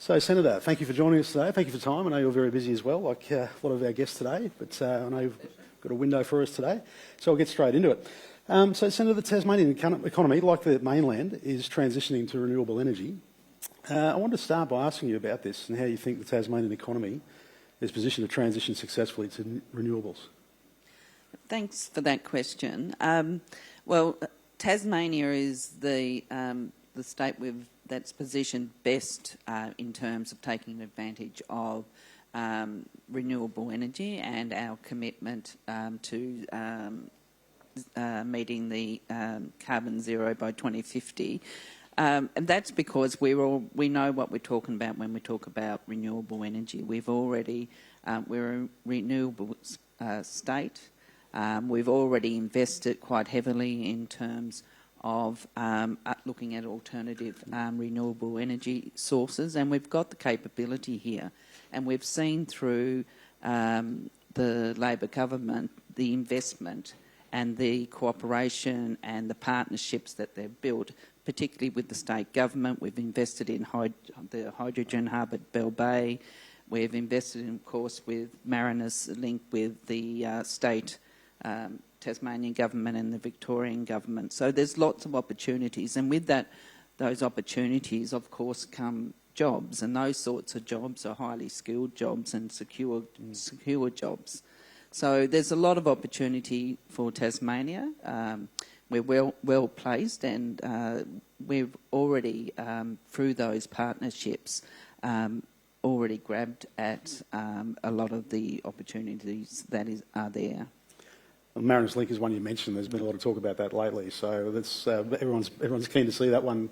So, Senator, thank you for joining us today. Thank you for your time. I know you're very busy as well, like a lot of our guests today, but I know you've got a window for us today, so I'll get straight into it. So, Senator, the Tasmanian economy, like the mainland, is transitioning to renewable energy. I wanted to start by asking you about this and how you think the Tasmanian economy is positioned to transition successfully to renewables. Thanks for that question. Well, Tasmania is the state that's positioned best in terms of taking advantage of renewable energy and our commitment to meeting the carbon zero by 2050. And that's because we know what we're talking about when we talk about renewable energy. We're a renewable state. We've already invested quite heavily in terms of looking at alternative renewable energy sources, and we've got the capability here. And we've seen through the Labor government the investment and the cooperation and the partnerships that they've built, particularly with the state government. We've invested in the hydrogen hub at Bell Bay. We've invested, of course, with Mariners Link with the state Tasmanian government and the Victorian government. So there's lots of opportunities, and with those opportunities, of course, come jobs, and those sorts of jobs are highly skilled jobs and secure jobs. So there's a lot of opportunity for Tasmania. We're well placed, and we've already, through those partnerships, already grabbed at a lot of the opportunities that are there. Well, Mariners Link is one you mentioned. There's been a lot of talk about that lately, so that's, everyone's keen to see that one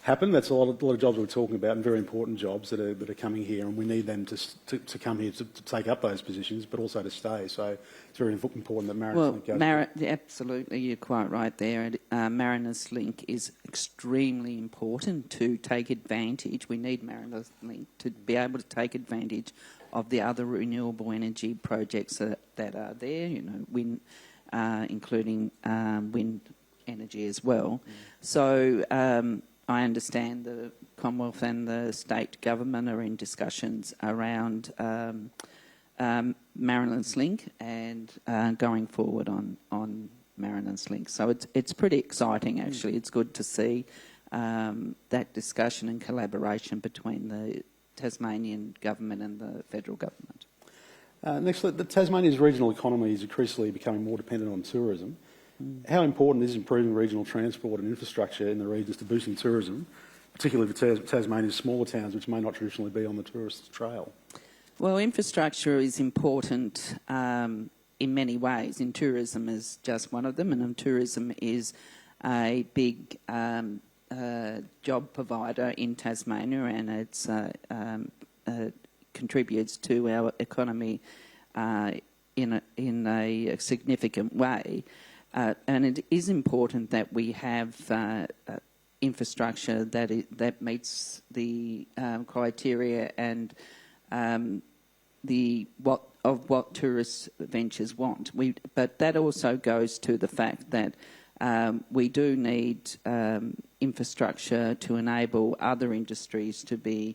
happen. That's a lot of jobs we're talking about, and very important jobs that are coming here, and we need them to come here to take up those positions, but also to stay. So it's very important that Mariners Link goes. Absolutely, you're quite right there. Mariners Link is extremely important to take advantage. We need Mariners Link to be able to take advantage of the other renewable energy projects that are there, wind, including wind energy as well. So I understand the Commonwealth and the state government are in discussions around Mariners Link and going forward on Mariners Link. So it's pretty exciting, actually. It's good to see that discussion and collaboration between the Tasmanian government and the federal government. Next, the Tasmania's regional economy is increasingly becoming more dependent on tourism. How important is improving regional transport and infrastructure in the regions to boosting tourism, particularly for Tasmania's smaller towns, which may not traditionally be on the tourist trail? Well, infrastructure is important in many ways. In tourism is just one of them, and tourism is a big job provider in Tasmania, and it's contributes to our economy in a significant way. And it is important that we have infrastructure that meets the criteria and what tourist ventures want. But that also goes to the fact that we do need infrastructure to enable other industries to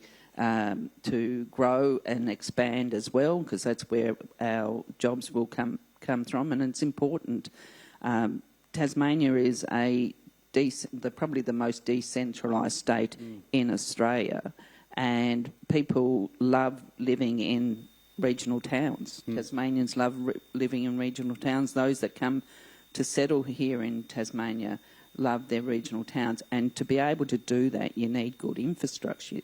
grow and expand as well, because that's where our jobs will come from, and it's important. Tasmania is probably the most decentralised state in Australia, and people love living in regional towns. Tasmanians love living in regional towns. Those that come to settle here in Tasmania love their regional towns, and to be able to do that, you need good infrastructure,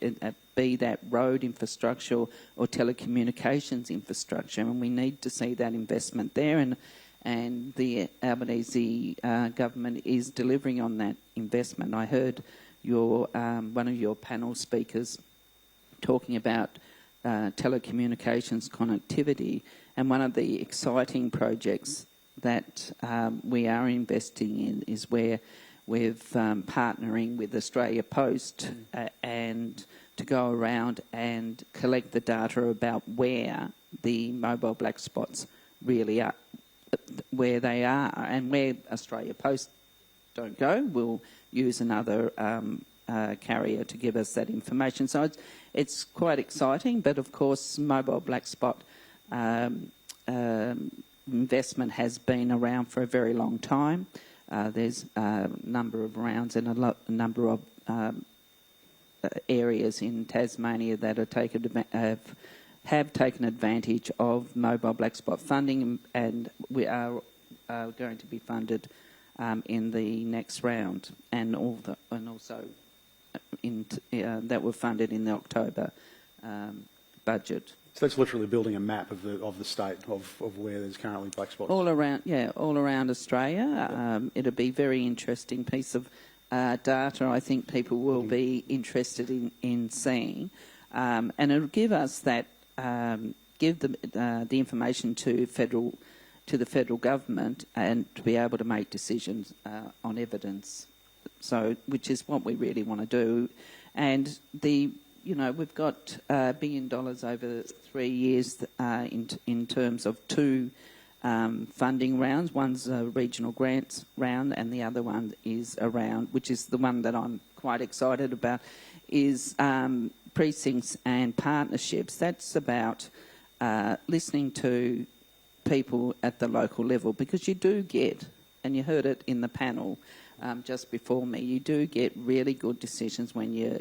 be that road infrastructure or telecommunications infrastructure, and we need to see that investment there, and the Albanese government is delivering on that investment. I heard one of your panel speakers talking about telecommunications connectivity, and one of the exciting projects that we are investing in is where we're partnering with Australia Post and to go around and collect the data about where the mobile black spots really are, where they are, and where Australia Post don't go. We'll use another carrier to give us that information. So it's quite exciting, but of course mobile black spot investment has been around for a very long time. There's a number of rounds and a number of areas in Tasmania that have taken advantage of mobile black spot funding, and we are going to be funded in the next round, and also that were funded in the October budget. So that's literally building a map of the state of where there's currently black spots. All around Australia. It'll be a very interesting piece of data. I think people will be interested in seeing, and it'll give us that give the information to the federal government and to be able to make decisions on evidence. So, which is what we really want to do, and we've got $1 billion over 3 years in terms of two funding rounds. One's a regional grants round, and the other one is a round, which is the one that I'm quite excited about, is precincts and partnerships. That's about listening to people at the local level, because you do get, and you heard it in the panel just before me, you do get really good decisions when you're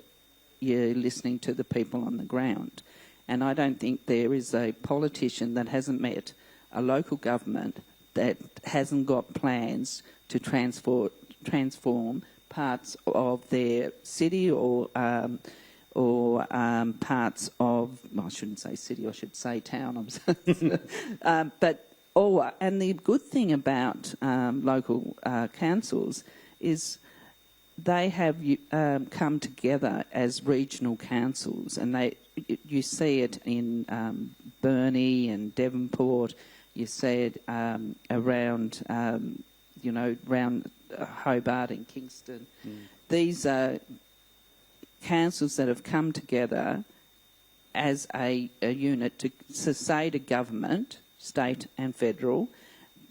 listening to the people on the ground. And I don't think there is a politician that hasn't met a local government that hasn't got plans to transform parts of their city or parts of, well, I shouldn't say city, I should say town. And the good thing about local councils is they have come together as regional councils, and you see it in Burnie and Devonport. You see it around Hobart and Kingston. These are councils that have come together as a unit to say to government, state and federal,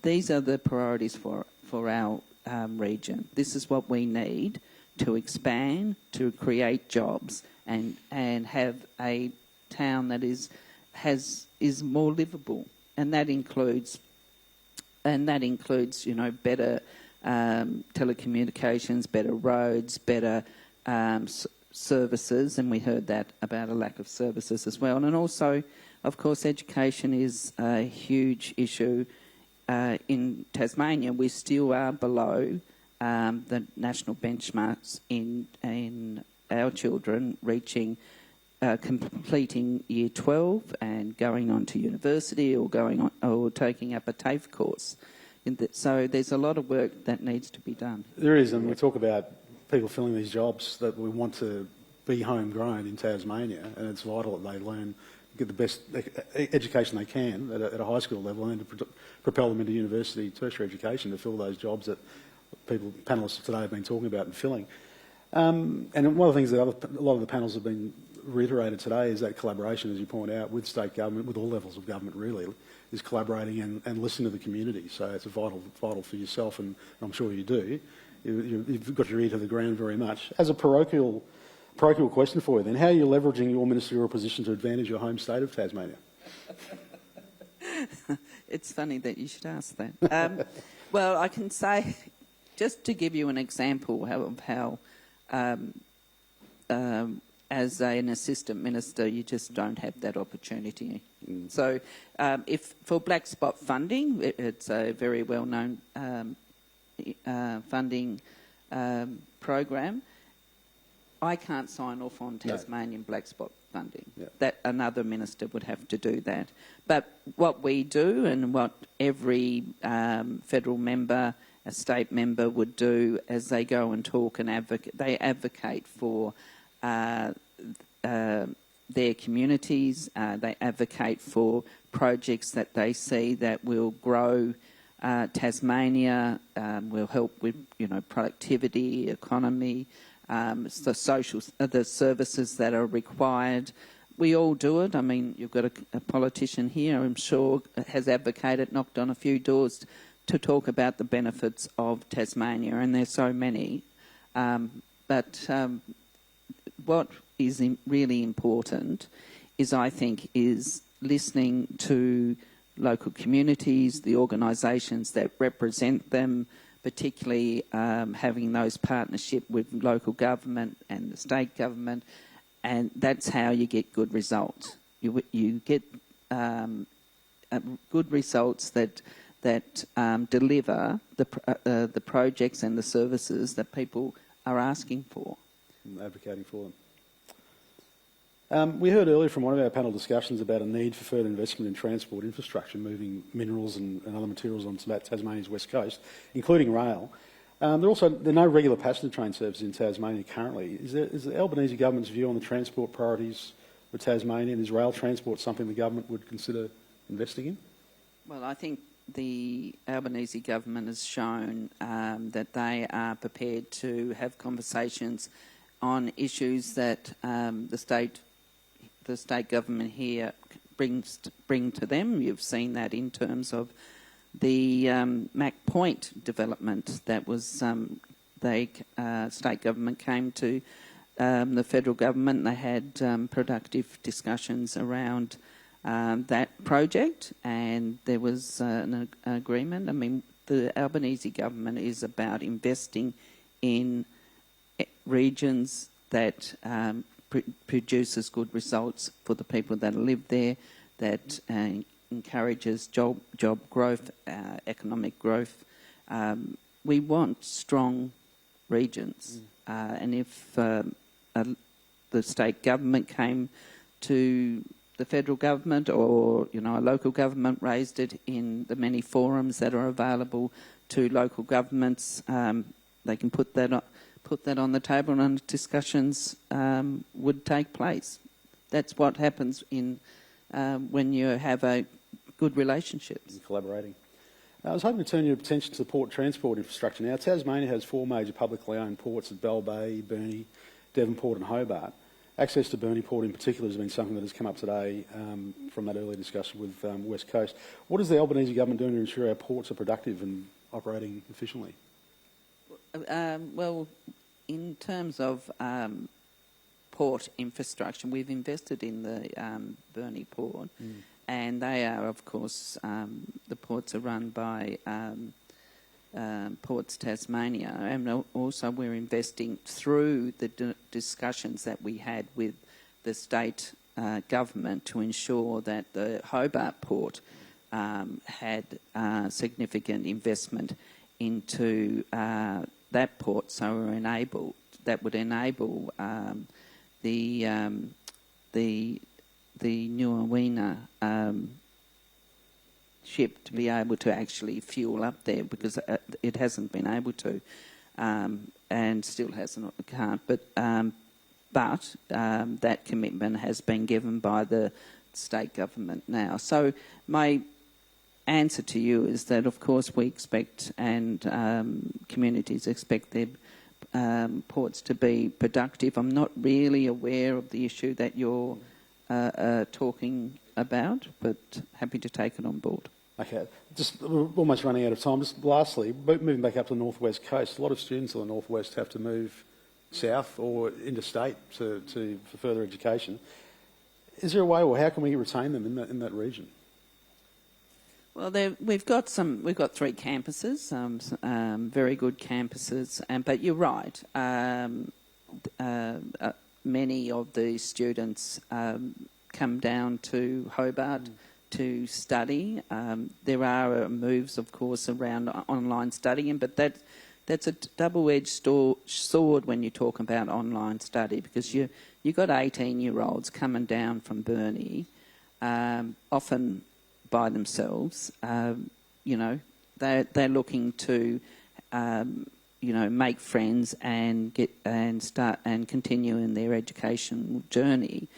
these are the priorities for our region. This is what we need to expand, to create jobs, and have a town that is more livable, and that includes better telecommunications, better roads, better services, and we heard that about a lack of services as well. And also, of course, education is a huge issue in Tasmania. We still are below the national benchmarks in our children reaching completing year 12 and going on to university or taking up a TAFE course. So there's a lot of work that needs to be done. There is, and we talk about people filling these jobs that we want to be homegrown in Tasmania, and it's vital that they get the best education they can at a high school level, and then to propel them into university, tertiary education to fill those jobs that panellists today have been talking about and filling. And one of the things that a lot of the panels have been reiterated today is that collaboration, as you point out, with state government, with all levels of government really, is collaborating and listening to the community. So it's vital for yourself, and I'm sure you do. You've got your ear to the ground very much. As a parochial question for you then, how are you leveraging your ministerial position to advantage your home state of Tasmania? It's funny that you should ask that. Well, I can say, just to give you an example of how as an assistant minister, you just don't have that opportunity. So if for black spot funding, it's a very well-known funding program, I can't sign off on Tasmanian black spot funding. Yeah. That another minister would have to do that. But what we do, and what every federal member, a state member would do as they go and talk and advocate for their communities. They advocate for projects that they see that will grow Tasmania, will help with productivity, economy, the services that are required. We all do it. I mean, you've got a politician here, I'm sure, has advocated, knocked on a few doors to talk about the benefits of Tasmania, and there's so many. But what is really important is, I think, is listening to local communities, the organisations that represent them, particularly having those partnership with local government and the state government, and that's how you get good results. You get good results that deliver the projects and the services that people are asking for. And advocating for them. We heard earlier from one of our panel discussions about a need for further investment in transport infrastructure, moving minerals and other materials onto Tasmania's west coast, including rail. There are no regular passenger train services in Tasmania currently. Is the Albanese government's view on the transport priorities for Tasmania, and is rail transport something the government would consider investing in? Well, I think the Albanese government has shown that they are prepared to have conversations on issues that the state government here bring to them. You've seen that in terms of the Mac Point development that was state government came to the federal government. They had productive discussions around that project, and there was an agreement. I mean, the Albanese government is about investing in regions that produces good results for the people that live there, that encourages job growth, economic growth. We want strong regions, and if the state government came to the federal government, or a local government raised it in the many forums that are available to local governments, they can put that on the table, and discussions would take place. That's what happens when you have a good relationships. And collaborating. I was hoping to turn your attention to the port transport infrastructure. Now, Tasmania has 4 major publicly owned ports at Bell Bay, Burnie, Devonport and Hobart. Access to Burnie Port in particular has been something that has come up today from that earlier discussion with West Coast. What is the Albanese government doing to ensure our ports are productive and operating efficiently? Well, in terms of port infrastructure, we've invested in the Burnie Port, and they are, of course, the ports are run by Ports Tasmania, and also we're investing through the discussions that we had with the state government to ensure that the Hobart Port had significant investment into that port, so that would enable the Nuawina ship to be able to actually fuel up there, because it hasn't been able to, and still can't. But that commitment has been given by the state government now. So my answer to you is that, of course, we expect, and communities expect their ports to be productive. I'm not really aware of the issue that you're talking about, but happy to take it on board. Okay, we're almost running out of time. Just lastly, moving back up to the northwest coast, a lot of students on the northwest have to move south or interstate for further education. Is there a way, or how can we retain them in that region? Well, we've got 3 campuses, very good campuses, but you're right. Many of the students come down to Hobart to study. There are moves, of course, around online studying, but that's a double-edged sword when you talk about online study, because you've got 18-year-olds coming down from Burnie, often by themselves. They're looking to make friends and start and continue in their educational journey,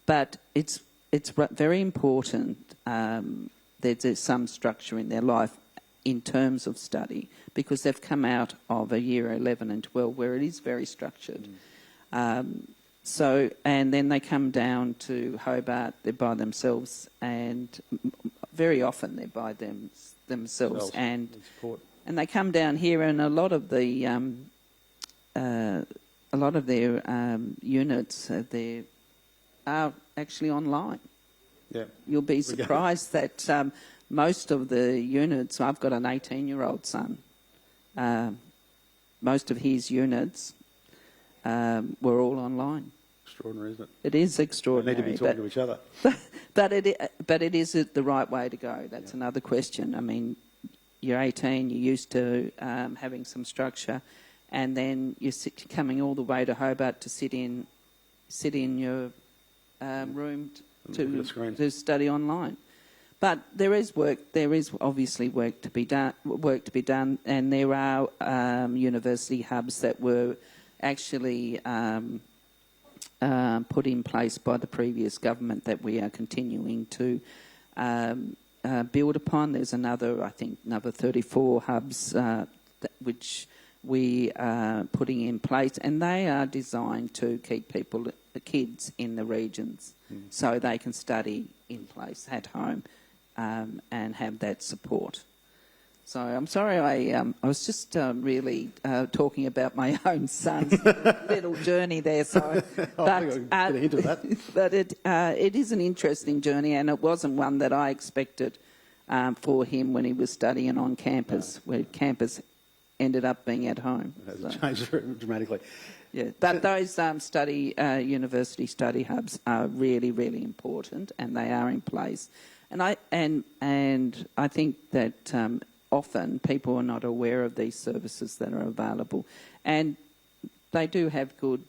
but it's very important that there's some structure in their life in terms of study, because they've come out of a year 11 and 12 where it is very structured. And then they come down to Hobart, they're by themselves, and very often they're by themselves, and they come down here, and a lot of the a lot of their units they are actually online. Yeah. You'll be surprised that most of the units, I've got an 18-year-old son, most of his units were all online. Extraordinary, isn't it? It is extraordinary. They need to be talking to each other. But it is the right way to go. That's another question. I mean, you're 18, you're used to having some structure, and then you're coming all the way to Hobart to sit in your room to study online. But there is work. There is obviously work to be done, and there are university hubs that were actually put in place by the previous government that we are continuing to build upon. There's another 34 hubs which we are putting in place, and they are designed to keep kids in the regions so they can study in place at home and have that support. So I'm sorry, I was just really talking about my own son's little journey there. So, but it is an interesting journey, and it wasn't one that I expected for him when he was studying on campus, where campus ended up being at home. It has changed dramatically. Yeah, but those university study hubs are really, really important, and they are in place. And I think that often people are not aware of these services that are available, and they do have good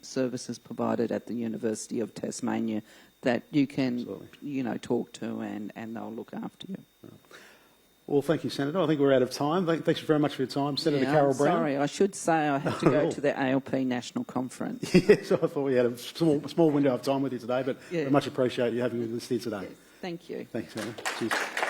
services provided at the University of Tasmania that you can, talk to, and they'll look after you. Well, thank you, Senator. I think we're out of time. Thanks very much for your time. Senator Carol Brown. Sorry, I should say I have to go to the ALP National Conference. Yes, I thought we had a small window of time with you today, but I much appreciate you having us here today. Yes, thank you. Thanks, Senator. Cheers.